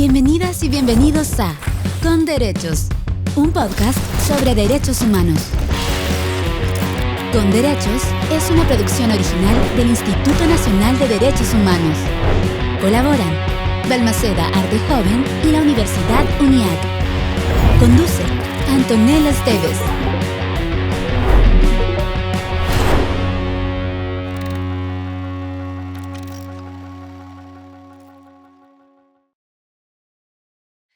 Bienvenidas y bienvenidos a Con Derechos, un podcast sobre derechos humanos. Con Derechos es una producción original del Instituto Nacional de Derechos Humanos. Colaboran Balmaceda Arte Joven y la Universidad UNIAC. Conduce Antonella Esteves.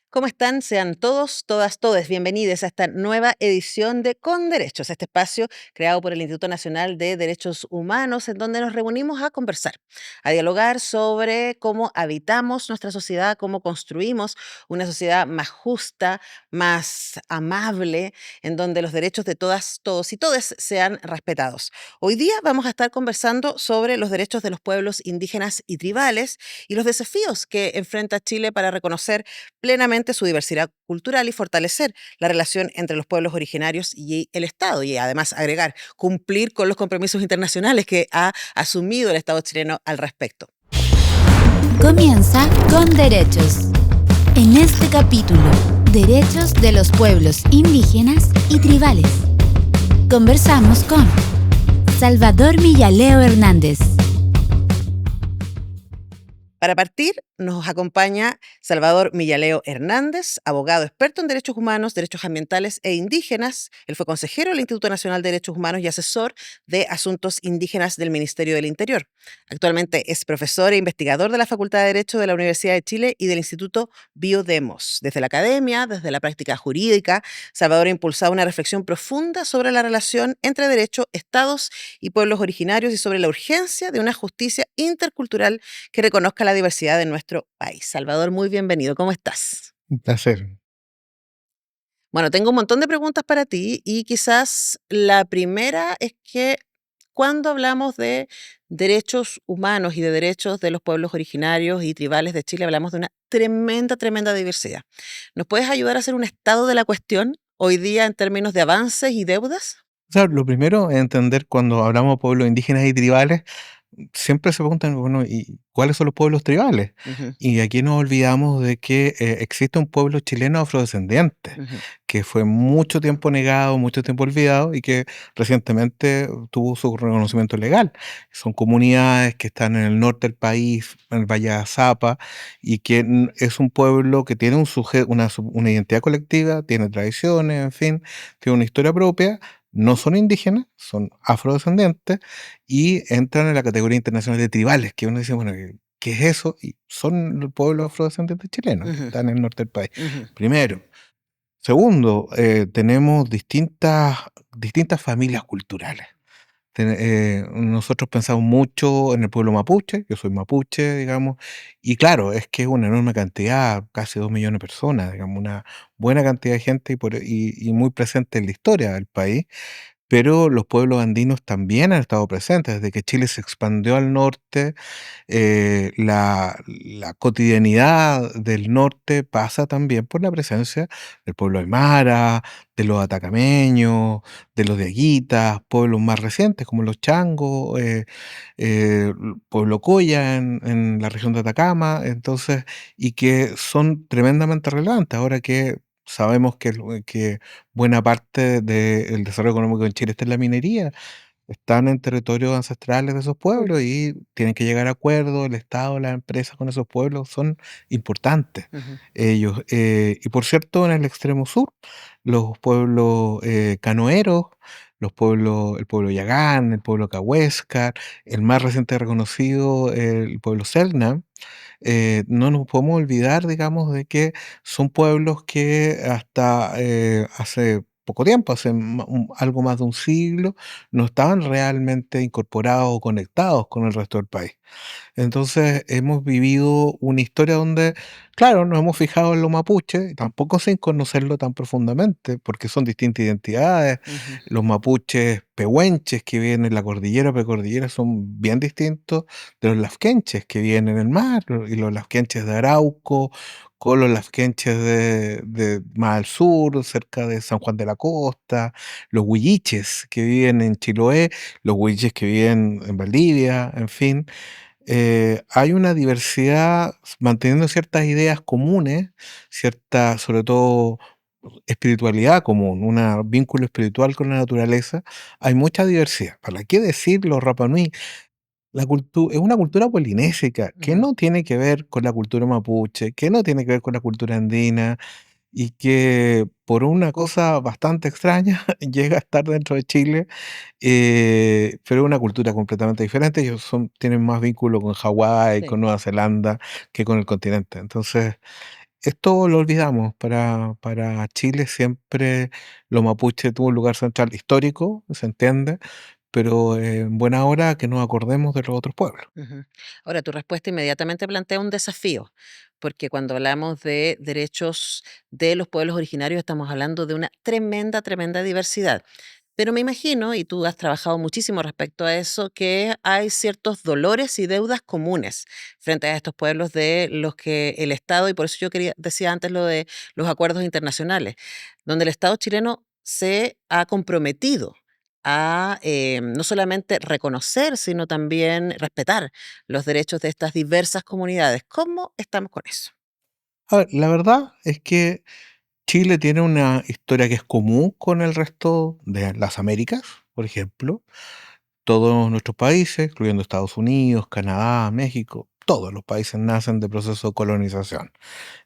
¿Cómo están? Sean todos, todas, todes bienvenidos a esta nueva edición de Con Derechos, este espacio creado por el Instituto Nacional de Derechos Humanos, en donde nos reunimos a conversar, a dialogar sobre cómo habitamos nuestra sociedad, cómo construimos una sociedad más justa, más amable, en donde los derechos de todas, todos y todes sean respetados. Hoy día vamos a estar conversando sobre los derechos de los pueblos indígenas y tribales y los desafíos que enfrenta Chile para reconocer plenamente su diversidad cultural y fortalecer la relación entre los pueblos originarios y el Estado, y además agregar, cumplir con los compromisos internacionales que ha asumido el Estado chileno al respecto. Comienza Con Derechos. En este capítulo, derechos de los pueblos indígenas y tribales. Conversamos con Salvador Millaleo Hernández. Para partir, nos acompaña Salvador Millaleo Hernández, abogado experto en derechos humanos, derechos ambientales e indígenas. Él fue consejero del Instituto Nacional de Derechos Humanos y asesor de asuntos indígenas del Ministerio del Interior. Actualmente es profesor e investigador de la Facultad de Derecho de la Universidad de Chile y del Instituto Biodemos. Desde la academia, desde la práctica jurídica, Salvador ha impulsado una reflexión profunda sobre la relación entre derechos, estados y pueblos originarios y sobre la urgencia de una justicia intercultural que reconozca la diversidad de nuestro país. Salvador, muy bienvenido. ¿Cómo estás? Un placer. Bueno, tengo un montón de preguntas para ti y quizás la primera es que cuando hablamos de derechos humanos y de derechos de los pueblos originarios y tribales de Chile, hablamos de una tremenda, tremenda diversidad. ¿Nos puedes ayudar a hacer un estado de la cuestión hoy día en términos de avances y deudas? O sea, lo primero es entender cuando hablamos de pueblos indígenas y tribales, siempre se preguntan, bueno, ¿y cuáles son los pueblos tribales? Ujú, Y aquí nos olvidamos de que existe un pueblo chileno afrodescendiente, ujú. que fue mucho tiempo negado, mucho tiempo olvidado y que recientemente tuvo su reconocimiento legal. Son comunidades que están en el norte del país, en el Valle de Azapa, y que es un pueblo que tiene una identidad colectiva, tiene tradiciones, en fin, tiene una historia propia. No son indígenas, son afrodescendientes y entran en la categoría internacional de tribales, que uno dice, bueno, ¿qué es eso? Y son los pueblos afrodescendientes chilenos que Ujú, están en el norte del país. ujú. Primero. Segundo, tenemos distintas familias culturales. Nosotros pensamos mucho en el pueblo mapuche, yo soy mapuche, digamos, y claro, es que es una enorme cantidad, casi 2 millones de personas, digamos, una buena cantidad de gente y muy presente en la historia del país. Pero los pueblos andinos también han estado presentes. Desde que Chile se expandió al norte, la cotidianidad del norte pasa también por la presencia del pueblo aymara, de los atacameños, de los diaguitas, pueblos más recientes como los changos, pueblo Coya en la región de Atacama, entonces, y que son tremendamente relevantes. Ahora que sabemos que buena parte del desarrollo económico en Chile está en la minería, están en territorios ancestrales de esos pueblos y tienen que llegar a acuerdos, el Estado, las empresas con esos pueblos son importantes. Ujú. Ellos, y por cierto, en el extremo sur, los pueblos canoeros, el pueblo Yagán, el pueblo Cahuéscar, el más reciente reconocido, el pueblo Selknam, no nos podemos olvidar, digamos, de que son pueblos que hasta hace poco tiempo, algo más de un siglo, no estaban realmente incorporados o conectados con el resto del país. Entonces, hemos vivido una historia donde, claro, nos hemos fijado en lo mapuche, tampoco sin conocerlo tan profundamente, porque son distintas identidades. Ujú. Los mapuches pehuenches que viven en la cordillera, precordillera, son bien distintos de los lafkenches que viven en el mar, y los lafkenches de Arauco, con los lafkenches de más al sur, cerca de San Juan de la Costa, los huilliches que viven en Chiloé, los huilliches que viven en Valdivia, en fin. hay una diversidad, manteniendo ciertas ideas comunes, cierta, sobre todo, espiritualidad común, un vínculo espiritual con la naturaleza, hay mucha diversidad. ¿Para qué decirlo, Rapa Nui? Es una cultura polinésica que Ujú. no tiene que ver con la cultura mapuche, que no tiene que ver con la cultura andina, y que por una cosa bastante extraña llega a estar dentro de Chile, pero es una cultura completamente diferente. Ellos tienen más vínculo con Hawái, Sí. con Nueva Zelanda, que con el continente. Entonces, esto lo olvidamos. Para Chile siempre lo mapuche tuvo un lugar central histórico, se entiende, pero en buena hora que nos acordemos de los otros pueblos. Ujú. Ahora, tu respuesta inmediatamente plantea un desafío, porque cuando hablamos de derechos de los pueblos originarios estamos hablando de una tremenda, tremenda diversidad. Pero me imagino, y tú has trabajado muchísimo respecto a eso, que hay ciertos dolores y deudas comunes frente a estos pueblos de los que el Estado, y por eso yo decía antes lo de los acuerdos internacionales, donde el Estado chileno se ha comprometido a no solamente reconocer, sino también respetar los derechos de estas diversas comunidades. ¿Cómo estamos con eso? A ver, la verdad es que Chile tiene una historia que es común con el resto de las Américas, por ejemplo. Todos nuestros países, incluyendo Estados Unidos, Canadá, México, todos los países nacen de proceso de colonización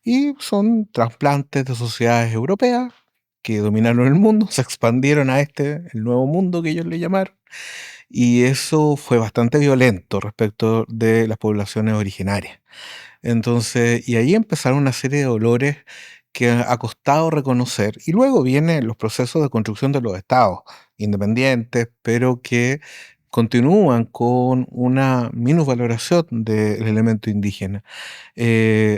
y son trasplantes de sociedades europeas que dominaron el mundo, se expandieron a el nuevo mundo que ellos le llamaron, y eso fue bastante violento respecto de las poblaciones originarias. Entonces, y ahí empezaron una serie de dolores que ha costado reconocer. Y luego vienen los procesos de construcción de los estados independientes, pero que continúan con una minusvaloración del elemento indígena.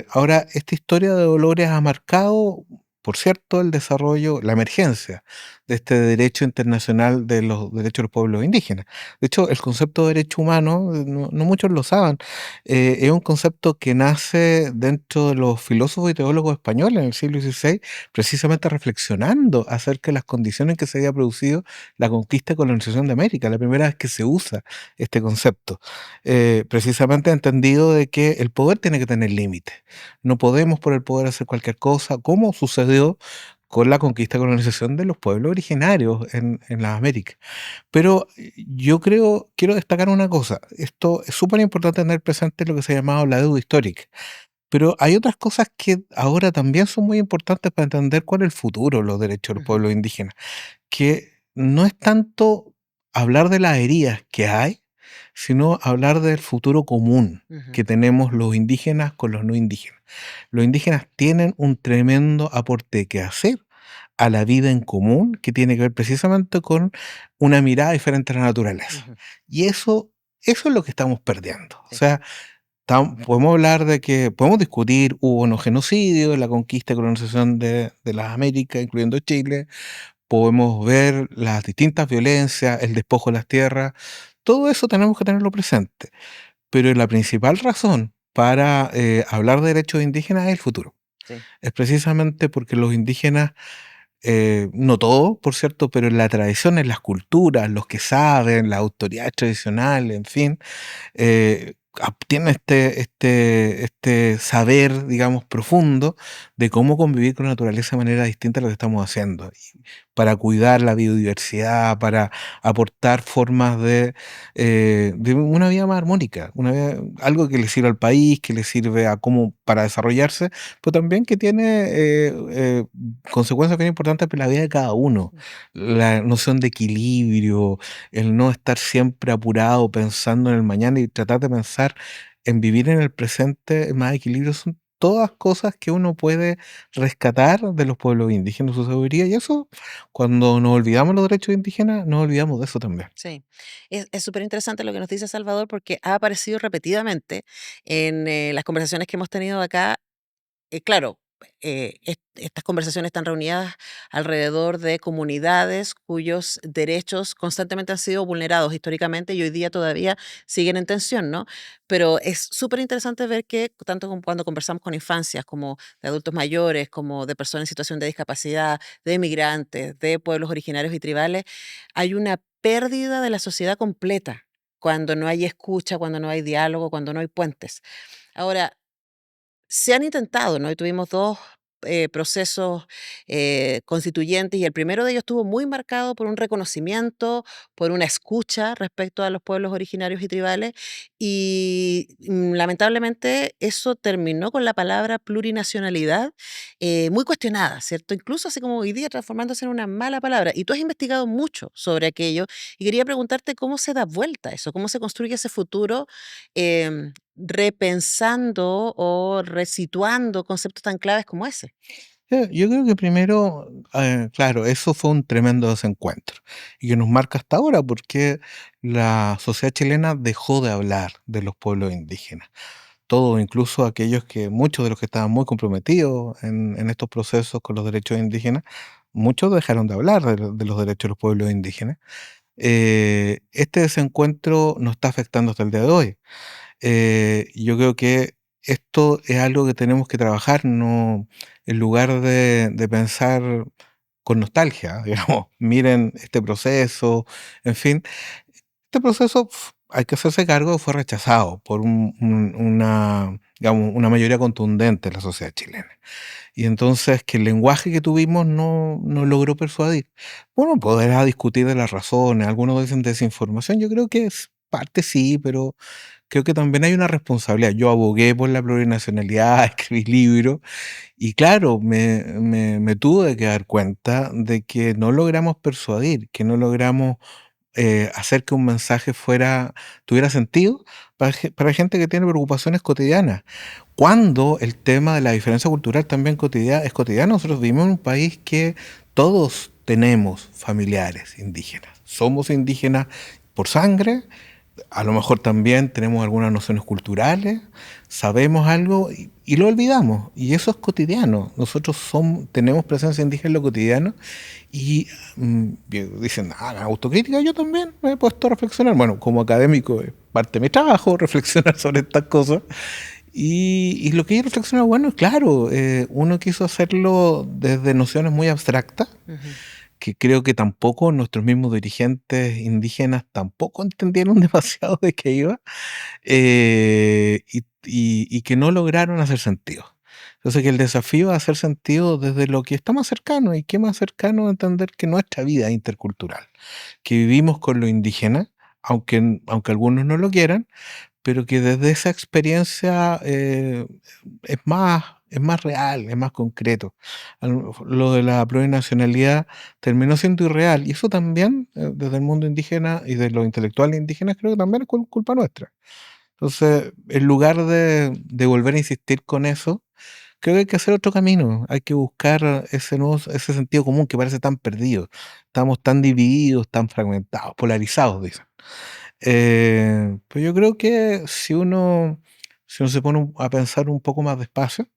Ahora, esta historia de dolores ha marcado, por cierto, el desarrollo, la emergencia de este derecho internacional de los derechos de los pueblos indígenas. De hecho, el concepto de derecho humano, no muchos lo saben, es un concepto que nace dentro de los filósofos y teólogos españoles en el siglo XVI, precisamente reflexionando acerca de las condiciones en que se había producido la conquista y colonización de América, la primera vez que se usa este concepto. Precisamente entendido de que el poder tiene que tener límites. No podemos por el poder hacer cualquier cosa, como sucedió con la conquista y colonización de los pueblos originarios en las Américas. Pero yo quiero destacar una cosa. Esto es súper importante tener presente lo que se ha llamado la deuda histórica. Pero hay otras cosas que ahora también son muy importantes para entender cuál es el futuro de los derechos de los Ujú, pueblos indígenas, que no es tanto hablar de las heridas que hay, sino hablar del futuro común ujú, que tenemos los indígenas con los no indígenas. Los indígenas tienen un tremendo aporte que hacer a la vida en común, que tiene que ver precisamente con una mirada diferente a la naturaleza. ujú. Y eso es lo que estamos perdiendo. O Sí. sea, podemos hablar de que podemos discutir, hubo unos genocidios, la conquista y colonización de las Américas, incluyendo Chile, podemos ver las distintas violencias, el despojo de las tierras, todo eso tenemos que tenerlo presente. Pero la principal razón para hablar de derechos indígenas es el futuro. Sí. Es precisamente porque los indígenas, no todos, por cierto, pero en la tradición, en las culturas, los que saben, las autoridades tradicionales, en fin, tiene este saber, digamos, profundo de cómo convivir con la naturaleza de manera distinta a lo que estamos haciendo, y para cuidar la biodiversidad, para aportar formas de una vida más armónica, algo que le sirva al país, que le sirve a cómo para desarrollarse, pero también que tiene consecuencias bien importantes para la vida de cada uno. La noción de equilibrio, el no estar siempre apurado pensando en el mañana y tratar de pensar en vivir en el presente, más equilibrio, son todas cosas que uno puede rescatar de los pueblos indígenas, su sabiduría, y eso, cuando nos olvidamos los derechos indígenas, nos olvidamos de eso también. Sí, es súper interesante lo que nos dice Salvador porque ha aparecido repetidamente en las conversaciones que hemos tenido acá. Claro, estas conversaciones están reunidas alrededor de comunidades cuyos derechos constantemente han sido vulnerados históricamente y hoy día todavía siguen en tensión, ¿no? Pero es súper interesante ver que tanto cuando conversamos con infancias como de adultos mayores, como de personas en situación de discapacidad, de migrantes, de pueblos originarios y tribales, hay una pérdida de la sociedad completa cuando no hay escucha, cuando no hay diálogo, cuando no hay puentes. Ahora, se han intentado, ¿no? Y tuvimos 2 procesos, constituyentes, y el primero de ellos estuvo muy marcado por un reconocimiento, por una escucha respecto a los pueblos originarios y tribales, y, lamentablemente eso terminó con la palabra plurinacionalidad, muy cuestionada, ¿cierto? Incluso así como hoy día transformándose en una mala palabra. Y tú has investigado mucho sobre aquello, y quería preguntarte cómo se da vuelta eso, cómo se construye ese futuro, repensando o resituando conceptos tan claves como ese. Yo creo que primero, claro, eso fue un tremendo desencuentro y que nos marca hasta ahora, porque la sociedad chilena dejó de hablar de los pueblos indígenas. Todos, incluso aquellos que muchos de los que estaban muy comprometidos en estos procesos con los derechos indígenas, muchos dejaron de hablar de los derechos de los pueblos indígenas. Este desencuentro nos está afectando hasta el día de hoy. Yo creo que esto es algo que tenemos que trabajar, no en lugar de pensar con nostalgia, digamos, miren este proceso, en fin, este proceso hay que hacerse cargo, fue rechazado por una, digamos, una mayoría contundente de la sociedad chilena. Y entonces que el lenguaje que tuvimos no logró persuadir. Bueno, podrá discutir de las razones, algunos dicen desinformación, yo creo que es parte sí, pero creo que también hay una responsabilidad. Yo abogué por la plurinacionalidad, escribí libros y claro, me tuve que dar cuenta de que no logramos persuadir, que no logramos hacer que un mensaje tuviera sentido para gente que tiene preocupaciones cotidianas. Cuando el tema de la diferencia cultural también es cotidiano, nosotros vivimos en un país que todos tenemos familiares indígenas. Somos indígenas por sangre, a lo mejor también tenemos algunas nociones culturales, sabemos algo y lo olvidamos. Y eso es cotidiano. Nosotros tenemos presencia indígena en lo cotidiano y dicen, autocrítica, yo también me he puesto a reflexionar. Bueno, como académico es parte de mi trabajo reflexionar sobre estas cosas. Y lo que yo reflexiono, bueno, claro, uno quiso hacerlo desde nociones muy abstractas, Ujú. que creo que tampoco nuestros mismos dirigentes indígenas tampoco entendieron demasiado de qué iba, y que no lograron hacer sentido. Entonces, que el desafío es hacer sentido desde lo que está más cercano, y qué más cercano a entender que nuestra vida es intercultural, que vivimos con lo indígena, aunque algunos no lo quieran, pero que desde esa experiencia es más real, es más concreto. Lo de la plurinacionalidad terminó siendo irreal, y eso también, desde el mundo indígena y de los intelectuales indígenas, creo que también es culpa nuestra. Entonces, en lugar de volver a insistir con eso, creo que hay que hacer otro camino. Hay que buscar ese sentido común que parece tan perdido. Estamos tan divididos, tan fragmentados, polarizados, dicen. Pues yo creo que si uno se pone a pensar un poco más despacio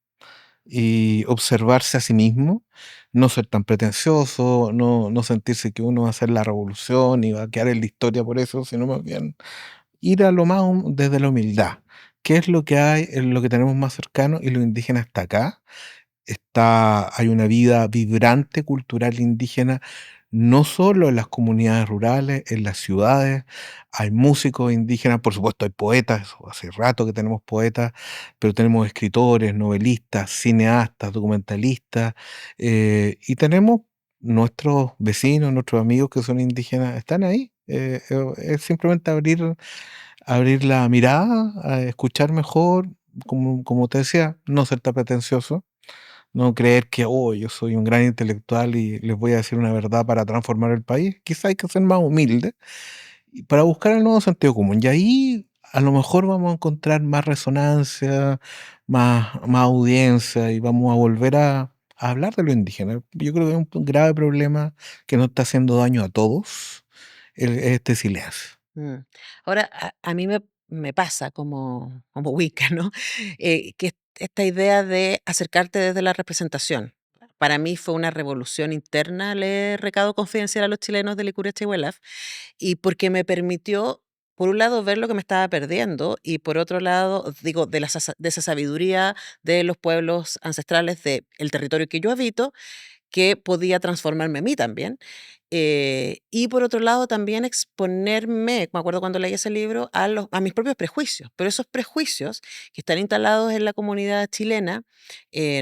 y observarse a sí mismo, no ser tan pretencioso, no sentirse que uno va a hacer la revolución y va a quedar en la historia por eso, sino más bien ir a lo más desde la humildad. ¿Qué es lo que hay, en lo que tenemos más cercano? Y lo indígena está acá. Hay una vida vibrante cultural indígena, no solo en las comunidades rurales, en las ciudades, hay músicos indígenas, por supuesto hay poetas, eso hace rato que tenemos poetas, pero tenemos escritores, novelistas, cineastas, documentalistas, y tenemos nuestros vecinos, nuestros amigos que son indígenas, están ahí. Es simplemente abrir la mirada, a escuchar mejor, como te decía, no ser tan pretencioso, no creer que, oh, yo soy un gran intelectual y les voy a decir una verdad para transformar el país. Quizá hay que ser más humilde y para buscar el nuevo sentido común. Y ahí a lo mejor vamos a encontrar más resonancia, más audiencia y vamos a volver a hablar de lo indígena. Yo creo que es un grave problema que nos está haciendo daño a todos, este silencio. Mm. Ahora, a mí me pasa como Wicca, ¿no? Que esta idea de acercarte desde la representación. Para mí fue una revolución interna leer Recado Confidencial a los chilenos de Licuria Chehuelaf, y porque me permitió, por un lado, ver lo que me estaba perdiendo, y por otro lado, digo, de esa sabiduría de los pueblos ancestrales del territorio que yo habito, que podía transformarme a mí también. Y por otro lado, también exponerme, me acuerdo cuando leí ese libro, a mis propios prejuicios, pero esos prejuicios que están instalados en la comunidad chilena,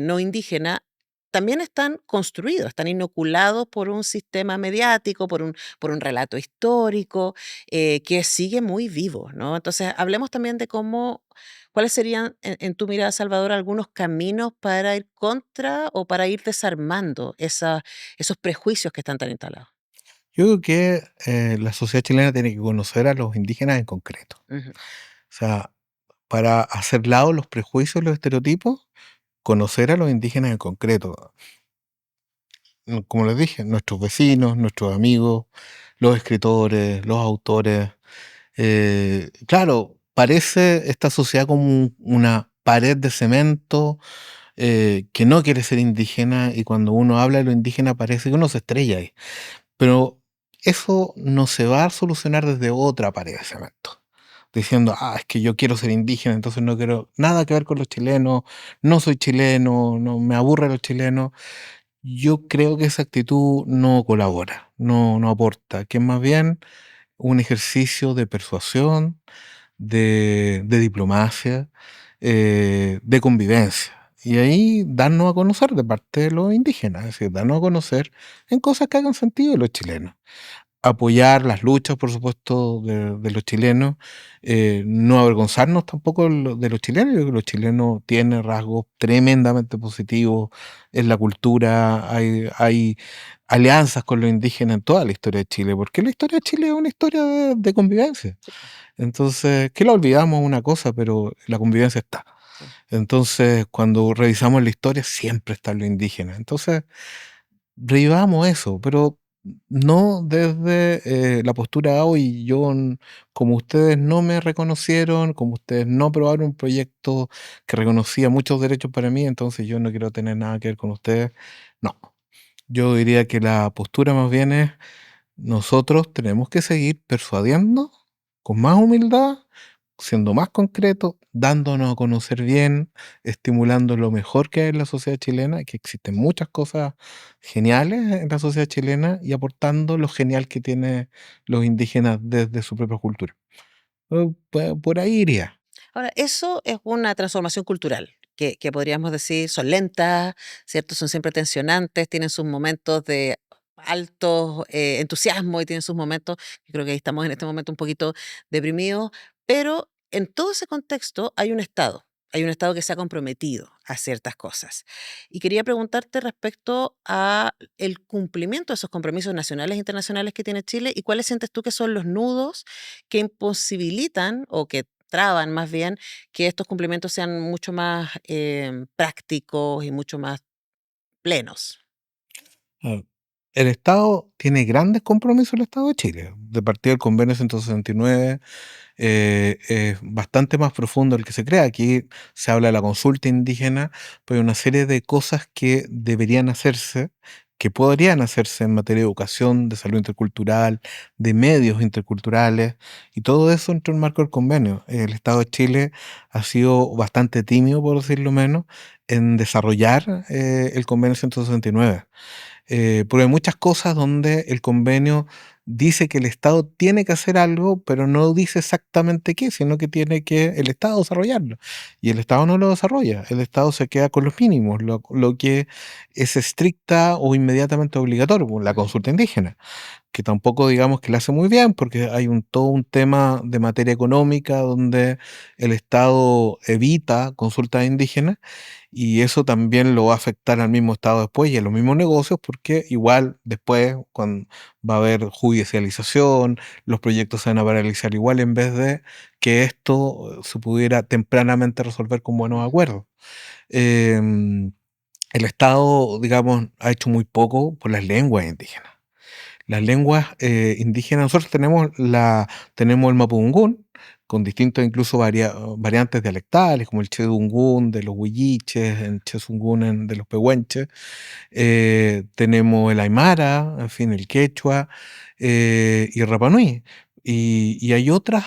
no indígena, también están construidos, están inoculados por un sistema mediático, por un relato histórico, que sigue muy vivo, ¿no? Entonces, hablemos también de cuáles serían, en tu mirada, Salvador, algunos caminos para ir contra o para ir desarmando esos prejuicios que están tan instalados. Yo creo que la sociedad chilena tiene que conocer a los indígenas en concreto. Ujú, O sea, para hacer lado los prejuicios y los estereotipos, conocer a los indígenas en concreto. Como les dije, nuestros vecinos, nuestros amigos, los escritores, los autores. Claro, parece esta sociedad como una pared de cemento que no quiere ser indígena, y cuando uno habla de lo indígena parece que uno se estrella ahí. Pero eso no se va a solucionar desde otra pared de cemento. Diciendo, es que yo quiero ser indígena, entonces no quiero nada que ver con los chilenos, no soy chileno, no me aburre los chilenos. Yo creo que esa actitud no colabora, no aporta, que es más bien un ejercicio de persuasión, de diplomacia, de convivencia. Y ahí darnos a conocer de parte de los indígenas, es decir, darnos a conocer en cosas que hagan sentido de los chilenos. Apoyar las luchas, por supuesto, de los chilenos, no avergonzarnos tampoco de los chilenos. Yo creo que los chilenos tienen rasgos tremendamente positivos en la cultura. Hay alianzas con los indígenas en toda la historia de Chile, porque la historia de Chile es una historia de convivencia. sí, Entonces, que la olvidamos una cosa, pero la convivencia está. sí. Entonces, cuando revisamos la historia, siempre están los indígenas. Entonces, revivamos eso, pero no desde la postura hoy. Como ustedes no me reconocieron, como ustedes no aprobaron un proyecto que reconocía muchos derechos para mí, entonces yo no quiero tener nada que ver con ustedes. No, yo diría que la postura más bien es: nosotros tenemos que seguir persuadiendo con más humildad, siendo más concretos, dándonos a conocer bien, estimulando lo mejor que hay en la sociedad chilena, que existen muchas cosas geniales en la sociedad chilena, y aportando lo genial que tienen los indígenas desde su propia cultura. Por ahí iría. Ahora, eso es una transformación cultural, que podríamos decir son lentas, ¿cierto? Son siempre tensionantes, tienen sus momentos de alto entusiasmo y tienen sus momentos, que creo que ahí estamos en este momento un poquito deprimidos, pero en todo ese contexto hay un Estado que se ha comprometido a ciertas cosas. Y quería preguntarte respecto a el cumplimiento de esos compromisos nacionales e internacionales que tiene Chile, y cuáles sientes tú que son los nudos que imposibilitan o que traban más bien que estos cumplimientos sean mucho más prácticos y mucho más plenos. Ah, El Estado tiene grandes compromisos, el Estado de Chile. De partida del convenio 169, es bastante más profundo del que se crea. Aquí se habla de la consulta indígena, pero hay una serie de cosas que deberían hacerse, que podrían hacerse en materia de educación, de salud intercultural, de medios interculturales, y todo eso dentro del marco del convenio. El Estado de Chile ha sido bastante tímido, por decirlo menos, en desarrollar el convenio 169. Porque hay muchas cosas donde el convenio dice que el Estado tiene que hacer algo, pero no dice exactamente qué, sino que tiene que el Estado desarrollarlo. Y el Estado no lo desarrolla, el Estado se queda con los mínimos, lo que es estricta o inmediatamente obligatorio, como la Ujú. consulta indígena, que tampoco digamos que la hace muy bien, porque hay todo un tema de materia económica donde el Estado evita consultas indígenas, y eso también lo va a afectar al mismo Estado después y a los mismos negocios, porque igual después cuando va a haber judicialización, los proyectos se van a paralizar igual, en vez de que esto se pudiera tempranamente resolver con buenos acuerdos. Em, el Estado, digamos, ha hecho muy poco por las lenguas indígenas. Las lenguas indígenas, nosotros tenemos el mapudungún, con distintos incluso variantes dialectales, como el chedungún de los huilliches, el chezungún de los pehuenches. Tenemos el aymara, en fin, el quechua, y el Rapa Nui. Y hay otras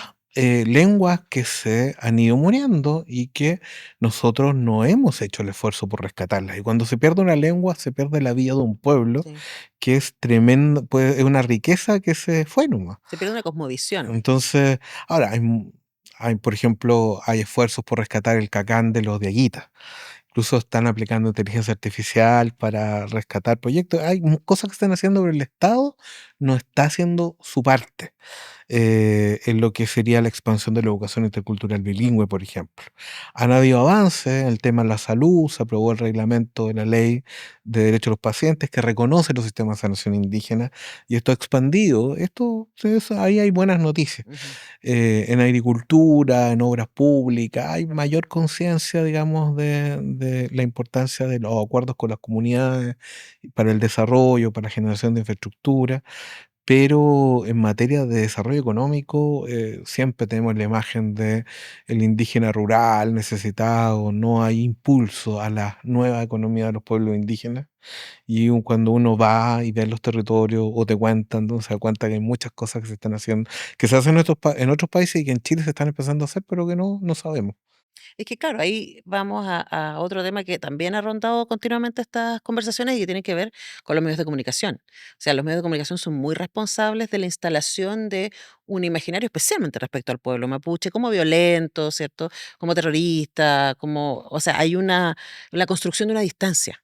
lenguas que se han ido muriendo y que nosotros no hemos hecho el esfuerzo por rescatarlas. Y cuando se pierde una lengua, se pierde la vida de un pueblo, Sí. que es tremendo, pues, es una riqueza que se fue nomás. Se pierde una cosmovisión. Entonces, ahora hay, por ejemplo, hay esfuerzos por rescatar el cacán de los diaguitas. Incluso están aplicando inteligencia artificial para rescatar proyectos. Hay cosas que están haciendo, pero el Estado no está haciendo su parte en lo que sería la expansión de la educación intercultural bilingüe, por ejemplo. Han habido avances en el tema de la salud, se aprobó el reglamento de la Ley de Derechos de los Pacientes que reconoce los sistemas de sanación indígena y esto ha expandido. Ahí hay buenas noticias. Ujú. En agricultura, en obras públicas, hay mayor conciencia, digamos, de la importancia de los acuerdos con las comunidades para el desarrollo, para la generación de infraestructura. Pero en materia de desarrollo económico, siempre tenemos la imagen de el indígena rural, necesitado, no hay impulso a la nueva economía de los pueblos indígenas. Y cuando uno va y ve los territorios o te cuentan, uno se da cuenta que hay muchas cosas que se están haciendo, que se hacen en otros países y que en Chile se están empezando a hacer, pero que no sabemos. Es que claro, ahí vamos a otro tema que también ha rondado continuamente estas conversaciones y que tiene que ver con los medios de comunicación. O sea, los medios de comunicación son muy responsables de la instalación de un imaginario, especialmente respecto al pueblo mapuche, como violento, ¿cierto? Como terrorista, como, o sea, hay la construcción de una distancia.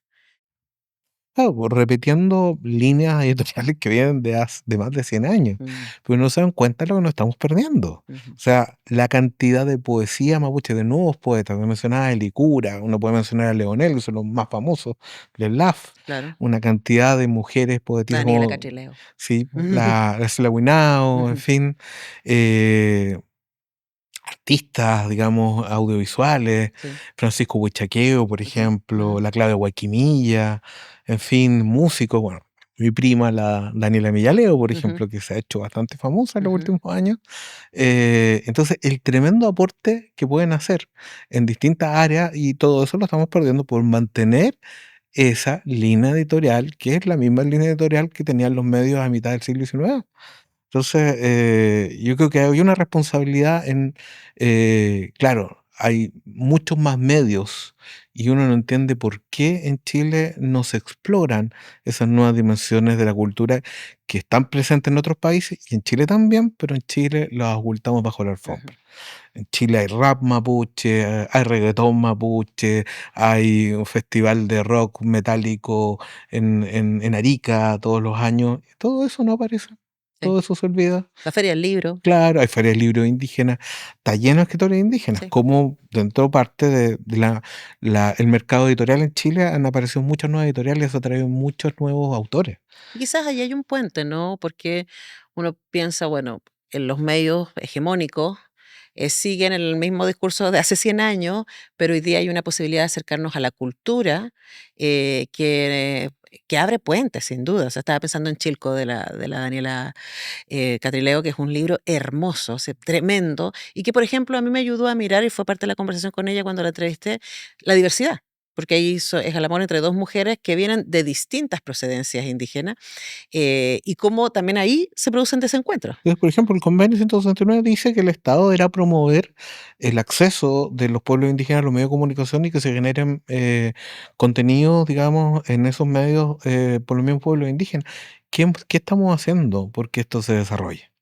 Claro, pues, repitiendo líneas editoriales que vienen de más de 100 años, Mm, pero no se dan cuenta de lo que nos estamos perdiendo. ujú, O sea, la cantidad de poesía mapuche, de nuevos poetas, me mencionaba a Licura, uno puede mencionar a Leonel, que son los más famosos, Lelaf, claro. una cantidad de mujeres poetisas Daniela como, Catrileo. sí, la Graciela Buinao, en Ujú, fin, eh, artistas, digamos, audiovisuales, sí. Francisco Huichaqueo, por Ujú, ujú, ejemplo, la Claudia Guayquimilla, en fin, músicos, bueno, mi prima, la Daniela Millaleo, por ujú, ejemplo, que se ha hecho bastante famosa en los ujú. últimos años. Entonces, el tremendo aporte que pueden hacer en distintas áreas y todo eso lo estamos perdiendo por mantener esa línea editorial, que es la misma línea editorial que tenían los medios a mitad del siglo XIX. Entonces, yo creo que hay una responsabilidad claro, hay muchos más medios y uno no entiende por qué en Chile no se exploran esas nuevas dimensiones de la cultura que están presentes en otros países y en Chile también, pero en Chile las ocultamos bajo la Ujú. alfombra. En Chile hay rap mapuche, hay reggaetón mapuche, hay un festival de rock metálico en Arica todos los años. Todo eso no aparece. Sí. Todo eso se olvida. La Feria del Libro. Claro, hay ferias de libros indígenas, está lleno de escritores indígenas, Sí. como dentro parte de el mercado editorial en Chile han aparecido muchas nuevas editoriales, eso ha traído muchos nuevos autores. Y quizás ahí hay un puente, ¿no? Porque uno piensa, bueno, en los medios hegemónicos siguen el mismo discurso de hace 100 años, pero hoy día hay una posibilidad de acercarnos a la cultura que abre puentes, sin duda. O sea, estaba pensando en Chilco de la Daniela Catrileo, que es un libro hermoso, o sea, tremendo, y que, por ejemplo, a mí me ayudó a mirar, y fue parte de la conversación con ella cuando la entrevisté, la diversidad. Porque ahí es el amor entre dos mujeres que vienen de distintas procedencias indígenas y cómo también ahí se producen desencuentros. Entonces, por ejemplo, el convenio 169 dice que el Estado deberá promover el acceso de los pueblos indígenas a los medios de comunicación y que se generen contenidos, digamos, en esos medios por los mismos pueblos indígenas. ¿Qué estamos haciendo porque esto se desarrolle?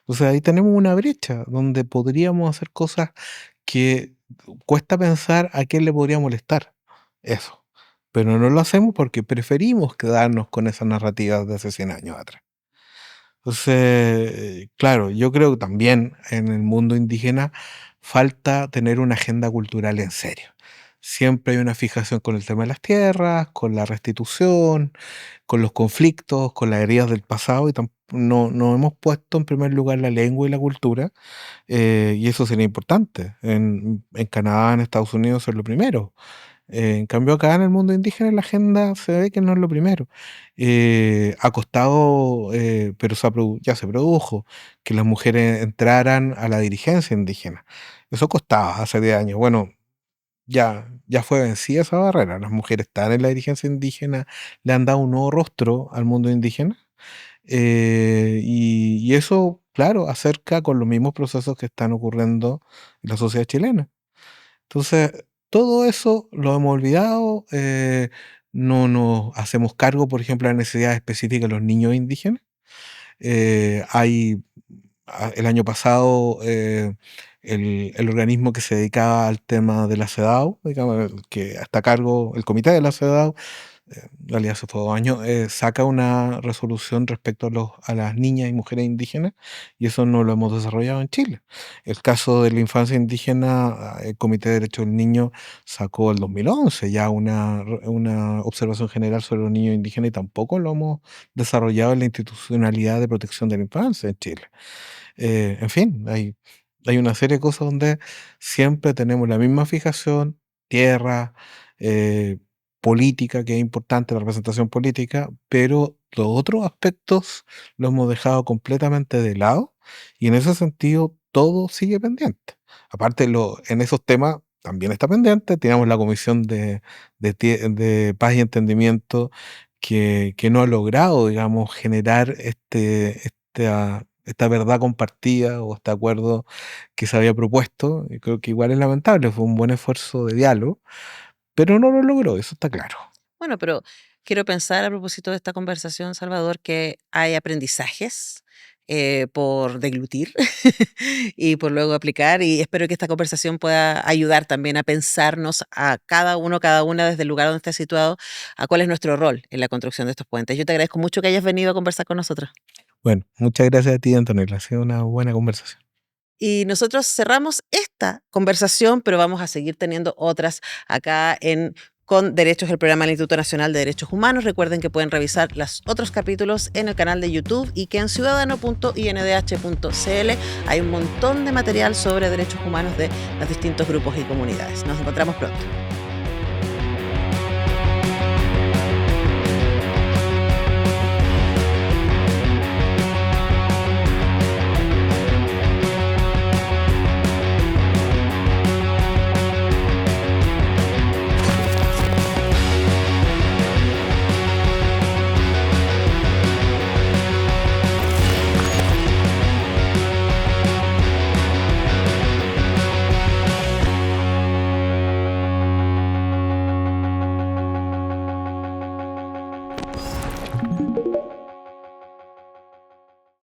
O sea, ahí tenemos una brecha donde podríamos hacer cosas que cuesta pensar a quién le podría molestar eso. Pero no lo hacemos porque preferimos quedarnos con esas narrativas de hace 100 años atrás. Entonces, claro, yo creo que también en el mundo indígena falta tener una agenda cultural en serio. Siempre hay una fijación con el tema de las tierras, con la restitución, con los conflictos, con las heridas del pasado y no hemos puesto en primer lugar la lengua y la cultura y eso sería importante. En Canadá, en Estados Unidos es lo primero. En cambio, acá en el mundo indígena, en la agenda se ve que no es lo primero. Ha costado, pero ya se produjo, que las mujeres entraran a la dirigencia indígena. Eso costaba hace 10 años. Bueno, ya fue vencida esa barrera. Las mujeres están en la dirigencia indígena, le han dado un nuevo rostro al mundo indígena. Y eso claro, acerca con los mismos procesos que están ocurriendo en la sociedad chilena. Entonces, todo eso lo hemos olvidado, no nos hacemos cargo, por ejemplo, de las necesidades específicas de los niños indígenas. Hay el año pasado, el organismo que se dedicaba al tema de la CEDAW, digamos, que está a cargo el comité de la CEDAW, en realidad hace fue 2 años, saca una resolución respecto a las niñas y mujeres indígenas, y eso no lo hemos desarrollado en Chile. El caso de la infancia indígena, el Comité de Derechos del Niño sacó el 2011 ya una observación general sobre los niños indígenas, y tampoco lo hemos desarrollado en la institucionalidad de protección de la infancia en Chile. En fin, hay una serie de cosas donde siempre tenemos la misma fijación, tierra, eh, política, que es importante, la representación política, pero los otros aspectos los hemos dejado completamente de lado, y en ese sentido todo sigue pendiente. Aparte, en esos temas también está pendiente, tenemos la Comisión de Paz y Entendimiento que no ha logrado, digamos, generar esta verdad compartida o este acuerdo que se había propuesto. Y creo que igual es lamentable, fue un buen esfuerzo de diálogo, pero no lo logró, eso está claro. Bueno, pero quiero pensar a propósito de esta conversación, Salvador, que hay aprendizajes por deglutir y por luego aplicar, y espero que esta conversación pueda ayudar también a pensarnos a cada una desde el lugar donde está situado, a cuál es nuestro rol en la construcción de estos puentes. Yo te agradezco mucho que hayas venido a conversar con nosotros. Bueno, muchas gracias a ti, Antonella, ha sido una buena conversación. Y nosotros cerramos esta conversación, pero vamos a seguir teniendo otras acá en Con Derechos, el programa del Instituto Nacional de Derechos Humanos. Recuerden que pueden revisar los otros capítulos en el canal de YouTube y que en ciudadano.indh.cl hay un montón de material sobre derechos humanos de los distintos grupos y comunidades. Nos encontramos pronto.